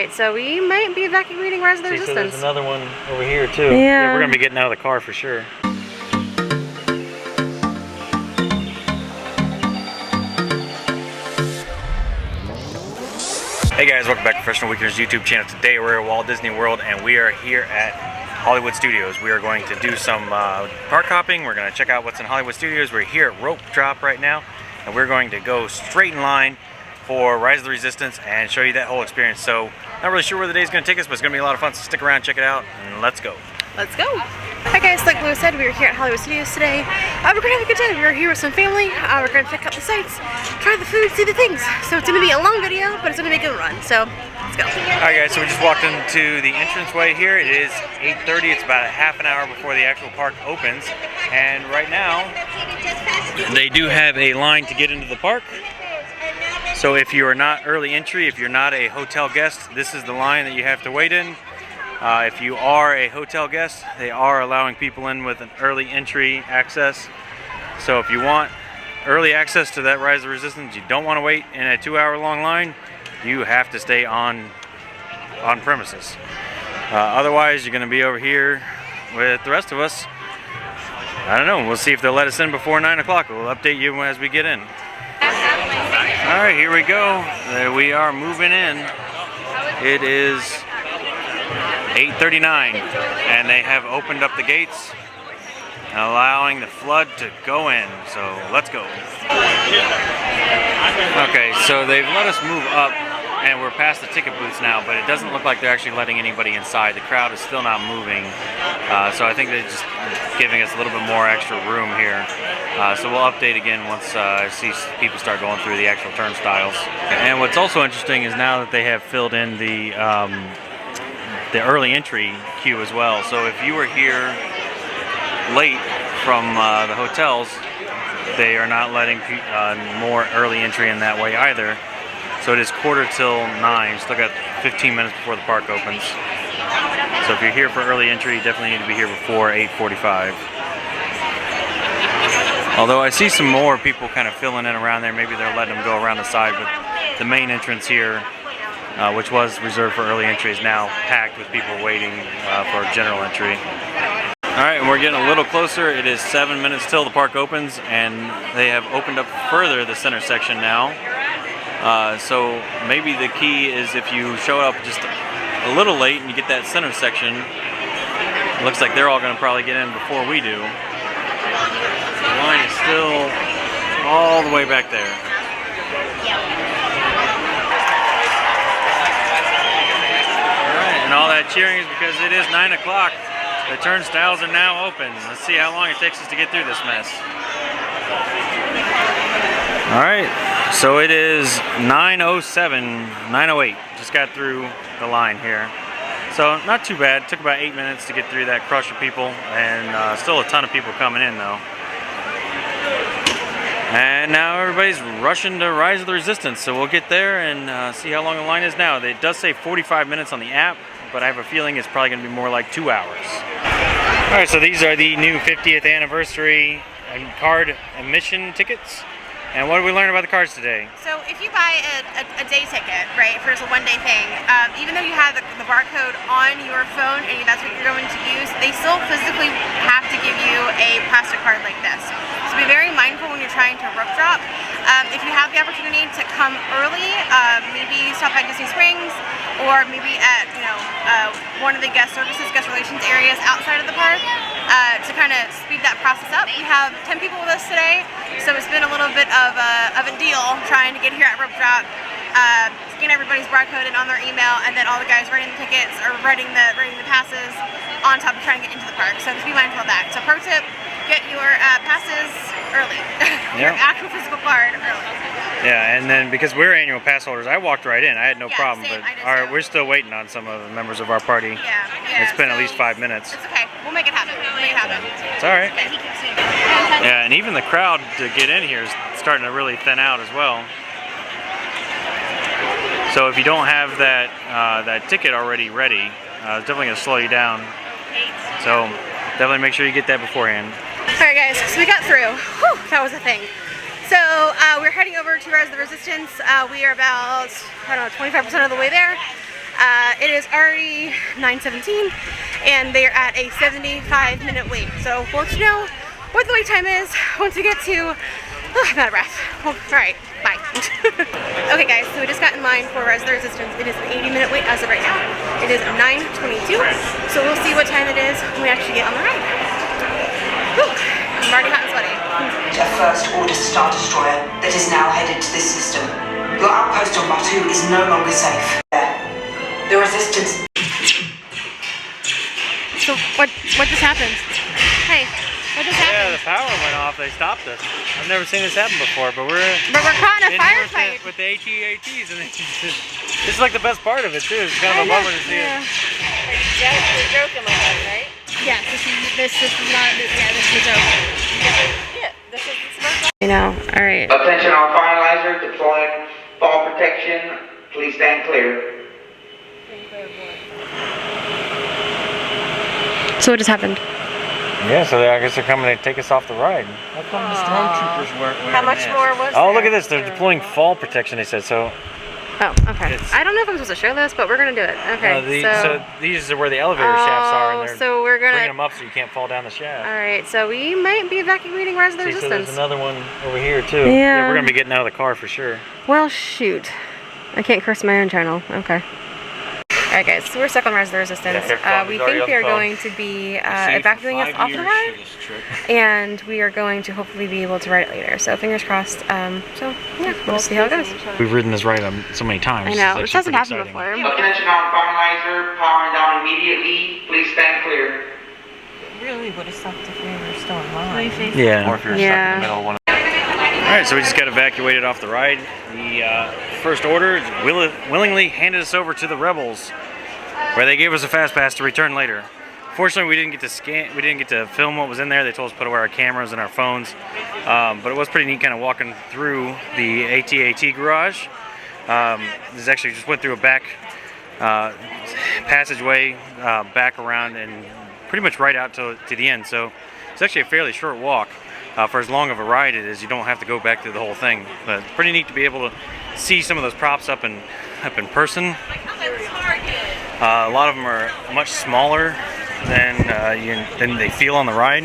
Right, so we might be evacuating Rise of the Resistance. So there's another one over here too. Yeah, we're gonna be getting out of the car for sure. Hey guys, welcome back to Professional Weekenders YouTube channel. Today we're at Walt Disney World and we are here at Hollywood Studios. We are going to do some park hopping. We're going to check out what's in Hollywood Studios. We're here at Rope Drop right now and we're going to go straight in line for Rise of the Resistance and show you that whole experience. So, not really sure where the day's going to take us, but it's going to be a lot of fun, so stick around, check it out, and let's go. Let's go. Hi guys, like Lewis said, we are here at Hollywood Studios today. We're going to have a good day. We're here with some family. We're going to check out the sights, try the food, see the things. So it's going to be a long video, but it's going to be a good run. So, let's go. Alright guys, so we just walked into the entranceway here. It is 8:30. It's about a half an hour before the actual park opens. And right now, they do have a line to get into the park. So if you are not early entry, if you're not a hotel guest, this is the line that you have to wait in. If you are a hotel guest, they are allowing people in with an early entry access. So if you want early access to that Rise of the Resistance, you don't want to wait in a 2-hour long line, you have to stay on premises. Otherwise, you're going to be over here with the rest of us. I don't know, we'll see if they'll let us in before 9 o'clock. We'll update you as we get in. Alright, here we go. We are moving in. It is 8:39 and they have opened up the gates, allowing the flood to go in. So let's go. Okay, so they've let us move up and we're past the ticket booths now, but it doesn't look like they're actually letting anybody inside. The crowd is still not moving, so I think they're just giving us a little bit more extra room here. So we'll update again once I see people start going through the actual turnstiles. And what's also interesting is now that they have filled in the early entry queue as well. So if you were here late from the hotels, they are not letting more early entry in that way either. So it is 8:45, still got 15 minutes before the park opens. So if you're here for early entry, you definitely need to be here before 8:45. Although I see some more people kind of filling in around there, maybe they're letting them go around the side, but the main entrance here, which was reserved for early entry, is now packed with people waiting for general entry. Alright, and we're getting a little closer. It is 7 minutes till the park opens, and they have opened up further the center section now. So maybe the key is if you show up just a little late and you get that center section, it looks like they're all going to probably get in before we do. The line is still all the way back there. Alright, and all that cheering is because it is 9 o'clock. The turnstiles are now open. Let's see how long it takes us to get through this mess. Alright, so it is 9:07, 9:08. Just got through the line here. So not too bad. It took about 8 minutes to get through that crush of people, and still a ton of people coming in though. And now everybody's rushing to Rise of the Resistance, so we'll get there and see how long the line is now. It does say 45 minutes on the app, but I have a feeling it's probably going to be more like 2 hours. Alright, so these are the new 50th anniversary card admission tickets. And what did we learn about the cards today? So if you buy a day ticket, right, for just a one-day thing, even though you have the barcode on your phone and that's what you're going to use, they still physically have to give you a plastic card like this. So be very mindful when you're trying to rope drop. If you have the opportunity to come early, maybe stop by Disney Springs or maybe at one of the guest relations areas outside of the park to kind of speed that process up. We have 10 people with us today, so it's been a little bit of a deal trying to get here at Rope Drop. Scan everybody's barcode and on their email, and then all the guys writing the tickets or writing the passes on top of trying to get into the park. So just be mindful of that. So pro tip, get your passes early. Your actual physical card early. Yeah, and then because we're annual pass holders, I walked right in. I had no problem. Same, but we're still waiting on some of the members of our party. Yeah. It's been at least 5 minutes. It's okay. We'll make it happen. It's all right. Yeah, and even the crowd to get in here is starting to really thin out as well. So if you don't have that ticket already ready, it's definitely going to slow you down. So definitely make sure you get that beforehand. Alright guys, so we got through. Whew, that was a thing. So we're heading over to Rise of the Resistance. We are about, I don't know, 25% of the way there. It is already 9:17, and they're at a 75-minute wait. So we'll let you know what the wait time is once we get to. I'm out of breath. Oh, all right, bye. Okay, guys. So we just got in line for Rise of the Resistance. It is an 80-minute wait as of right now. It is 9:22. So we'll see what time it is when we actually get on the ride. Whew, I'm already hot and sweaty. A first order Star Destroyer that is now headed to this system. Your outpost on Batu is no longer safe. The Resistance. So what just happened? Hey, what just happened? Yeah, the power went off. They stopped us. I've never seen this happen before, but we're caught in a here firefight with the AT-ATs, and this is like the best part of it too. It's kind of a bummer to see it. Yeah, you're joking like that, right? Yeah, this is not. Yeah, this is a joke. Yeah, this is smart. I know. All right. Attention on finalizer, deploying fall protection. Please stand clear. So what just happened? Yeah, so I guess they're coming to take us off the ride. How come the stormtroopers weren't wearing How much masks? more was Oh, there? look at this. They're deploying fall protection, they said. So Oh, okay. I don't know if I'm supposed to show this, but we're gonna do it. Okay. so these are where the elevator shafts are, and they're so we're gonna bringing them up so you can't fall down the shaft. All right. So we might be evacuating Rise of the See, so Resistance. there's another one over here too. Yeah. We're gonna be getting out of the car for sure. Well, shoot. I can't curse my own channel. Okay. Alright guys, so we're stuck on Rise of the Resistance. We think they're going to be evacuating us off the ride, and we are going to hopefully be able to ride it later. So fingers crossed. So yeah, we'll see how it goes. We've ridden this ride so many times. I know, It's this hasn't actually happened pretty before. Attention on finalizer, powering down immediately. Please stand clear. Really would have sucked if we were still in line. exciting. Yeah. Or if you're stuck in the middle of one. Alright, so we just got evacuated off the ride. The First Order willingly handed us over to the rebels, where they gave us a fast pass to return later. Fortunately, we didn't get to film what was in there. They told us to put away our cameras and our phones, but it was pretty neat kind of walking through the AT-AT garage. This actually just went through a back passageway, back around, and pretty much right out to the end. So it's actually a fairly short walk. For as long of a ride it is, you don't have to go back through the whole thing. But it's pretty neat to be able to see some of those props up in person. A lot of them are much smaller than they feel on the ride.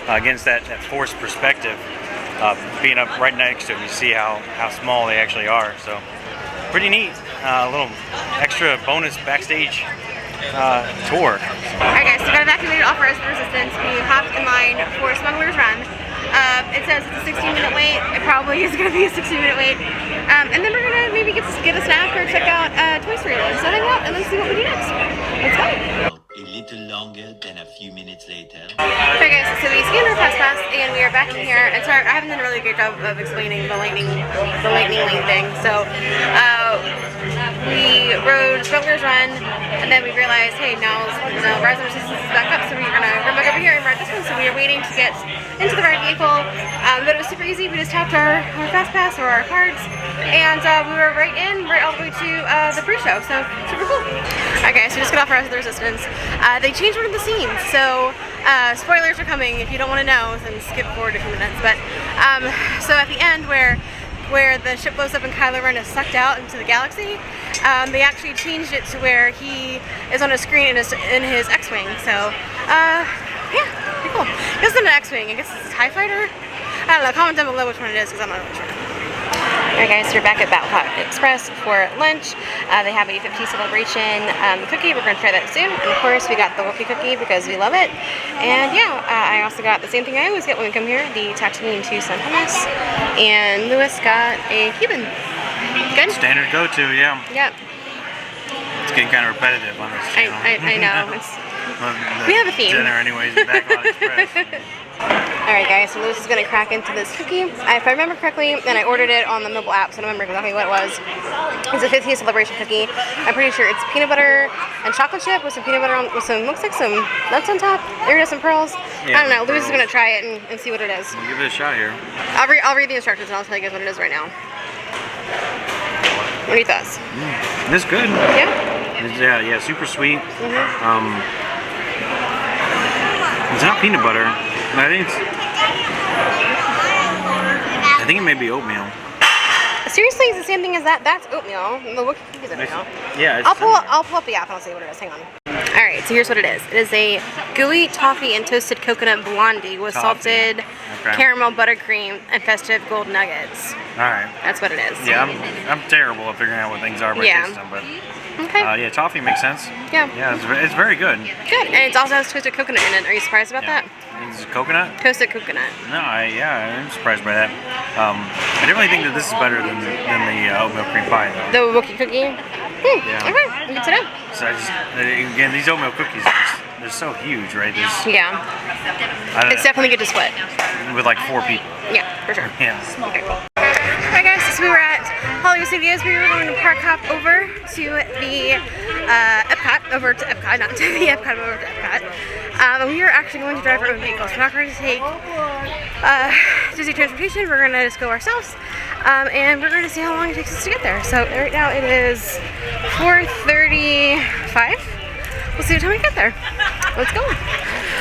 Against that forced perspective, being up right next to them, you see how small they actually are. So pretty neat. A little extra bonus backstage tour. Alright guys, so we got evacuated off Rise of the Resistance. We hopped in line for Smuggler's Run. It says it's a 16-minute wait. It probably is going to be a 16-minute wait. And then we're going to maybe get a snack or check out Toy Story Land. So hang out and let's see what we do next. Let's go. A little longer than a few minutes later. Okay guys, so we scanned our fast pass and we are back in here. And sorry, I haven't done a really great job of explaining the lightning lane thing. So we rode Smuggler's Run, and then we realized, hey, now Rise of the Resistance is back up, so we're gonna run back over here and ride this one. So we are waiting to get into the right vehicle, but it was super easy. We just tapped our fast pass or our cards, and we were right all the way to the pre-show. So super cool. Okay, so just got off Rise of the Resistance. They changed one of the scenes, so spoilers are coming. If you don't want to know, then skip forward a few minutes. But so at the end where the ship blows up and Kylo Ren is sucked out into the galaxy, they actually changed it to where he is on a screen in his X-Wing. So, yeah, pretty cool. This isn't an X-Wing, I guess it's a TIE Fighter? I don't know, comment down below which one it is, because I'm not really sure. Alright guys, so we're back at EPCOT Express for lunch. They have a 50th celebration cookie. We're going to try that soon. And of course, we got the Wookiee cookie because we love it. And yeah, I also got the same thing I always get when we come here, the Tatooine 2-cent hummus. And Lewis got a Cuban. Good? Standard go-to, yeah. Yep. It's getting kind of repetitive on this channel. I know. We have a theme. Dinner anyways, Backlot Express. Alright guys, so Lewis is going to crack into this cookie. If I remember correctly, and I ordered it on the mobile app, so I don't remember exactly what it was. It's a 50th celebration cookie. I'm pretty sure it's peanut butter and chocolate chip with some peanut butter with some, looks like some nuts on top. There some pearls. Yeah, I don't know, Lewis is pearls. going to try it and see what it is. We'll give it a shot here. I'll read the instructions and I'll tell you guys what it is right now. What are your thoughts? This is good. Yeah? Yeah, super sweet. It's not peanut butter. I think it may be oatmeal. Seriously, it's the same thing as that. That's oatmeal. The Wookiee cookies are oatmeal. Yeah. I'll pull up the app and I'll see what it is. Hang on. All right, so here's what it is. It is a gooey toffee and toasted coconut blondie with salted caramel buttercream and festive gold nuggets. All right. That's what it is. Yeah, I'm terrible at figuring out what things are by tasting them, but okay. yeah, toffee makes sense. Yeah. Yeah, it's very good. Good, and it also has toasted coconut in it. Are you surprised about that? It's coconut? Toasted coconut. No, I'm surprised by that. I definitely think that this is better than the oatmeal cream pie, though. The Wookiee cookie? Yeah. Okay, good to know. So again, these oatmeal cookies, they're so huge, right? Yeah. It's definitely good to split. With like 4 people. Yeah, for sure. Yeah. Okay, cool. Alright guys, so we were at Hollywood Studios. We were going to park hop over to the EPCOT, not to the EPCOT, over to EPCOT. We are actually going to drive our own vehicles. We're not going to take Disney transportation. We're going to just go ourselves. And we're going to see how long it takes us to get there. So right now it is 4:35. We'll see what time we get there. Let's go.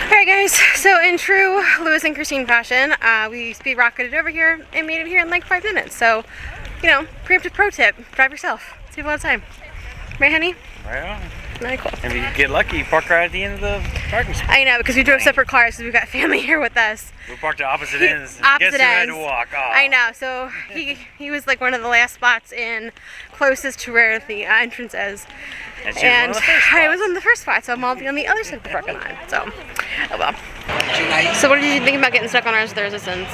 Alright guys, so in true Lewis and Christine fashion, we speed rocketed over here and made it here in like 5 minutes. So, you know, preemptive pro tip, drive yourself. Save a lot of time. Right, honey? Right on. Very cool. If you get lucky, you park right at the end of the parking spot. I know, because we drove separate cars, so we've got family here with us. We parked at opposite ends. Opposite Guess who had ends. to walk? Oh. I know, so he was like one of the last spots in, closest to where the entrance is. And I was on the first spot, so I'm all on the other side of the parking lot. So, oh well. So what did you think about getting stuck on Rise of the Resistance?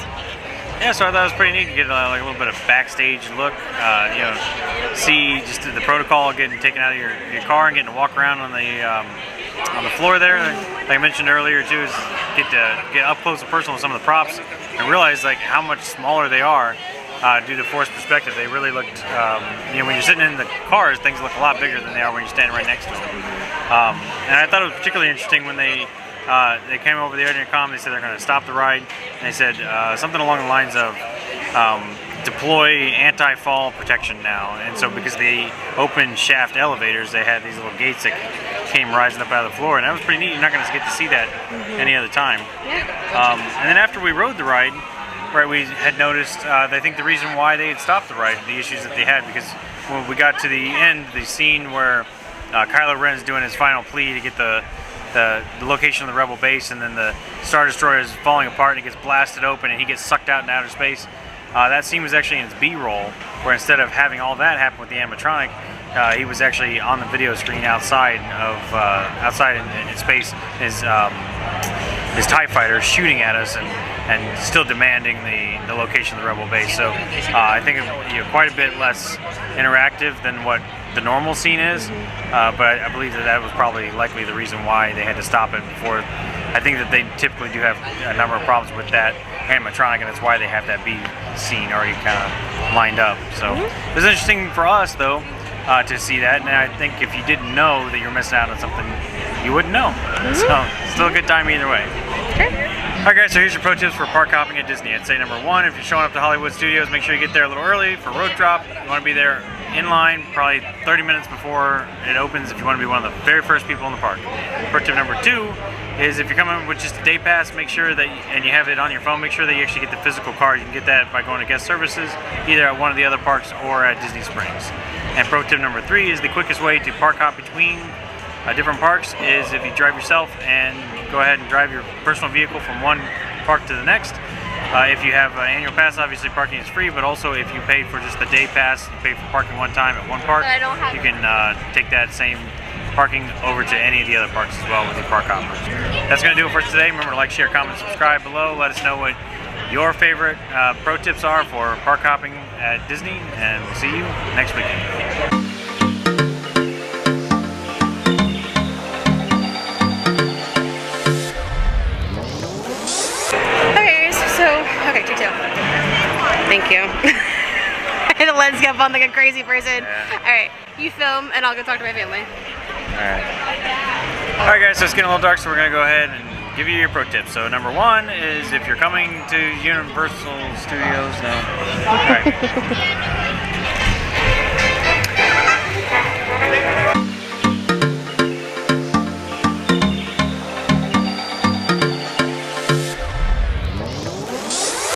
Yeah, so I thought it was pretty neat to get like a little bit of backstage look. You know, see just the protocol getting taken out of your car and getting to walk around on the floor there. Like I mentioned earlier too, is get up close and personal with some of the props and realize like how much smaller they are. Due to forced perspective, they really looked, you know, when you're sitting in the cars, things look a lot bigger than they are when you're standing right next to them. And I thought it was particularly interesting when they came over the intercom. They said they're going to stop the ride. And they said something along the lines of deploy anti-fall protection now. And so because they open shaft elevators, they had these little gates that came rising up out of the floor. And that was pretty neat. You're not going to get to see that any other time. And then after we rode the ride, right, we had noticed, I think the reason why they had stopped the ride, the issues that they had, because when we got to the end, the scene where Kylo Ren's doing his final plea to get the location of the Rebel base, and then the Star Destroyer is falling apart and it gets blasted open and he gets sucked out in outer space. That scene was actually in its B-roll, where instead of having all that happen with the animatronic, he was actually on the video screen outside in space, his TIE fighter shooting at us and still demanding the location of the Rebel base. So I think quite a bit less interactive than what the normal scene is, but I believe that was probably likely the reason why they had to stop it before. I think that they typically do have a number of problems with that animatronic, and that's why they have that B scene already kind of lined up. So it was interesting for us though to see that, and I think if you didn't know that you're missing out on something, you wouldn't know. So still a good time either way. Alright guys, so here's your pro tips for park hopping at Disney. I'd say number 1, if you're showing up to Hollywood Studios, make sure you get there a little early for road drop. You want to be there in line probably 30 minutes before it opens if you want to be one of the very first people in the park. Pro tip number 2 is if you're coming with just a day pass, make sure that, and you have it on your phone, make sure that you actually get the physical card. You can get that by going to guest services, either at one of the other parks or at Disney Springs. And pro tip number 3 is the quickest way to park hop between different parks is if you drive yourself and go ahead and drive your personal vehicle from one park to the next. If you have an annual pass, obviously parking is free, but also if you pay for just the day pass, you pay for parking one time at one park, you can take that same parking over to any of the other parks as well with your park hoppers. That's going to do it for us today. Remember to like, share, comment, subscribe below. Let us know what your favorite pro tips are for park hopping at Disney, and we'll see you next weekend. Okay, 2-2. Thank you. I had the lens up on like a crazy person. Yeah. Alright, you film and I'll go talk to my family. Alright guys, so it's getting a little dark, so we're going to go ahead and give you your pro tips. So number 1 is if you're coming to Universal Studios, no. Alright.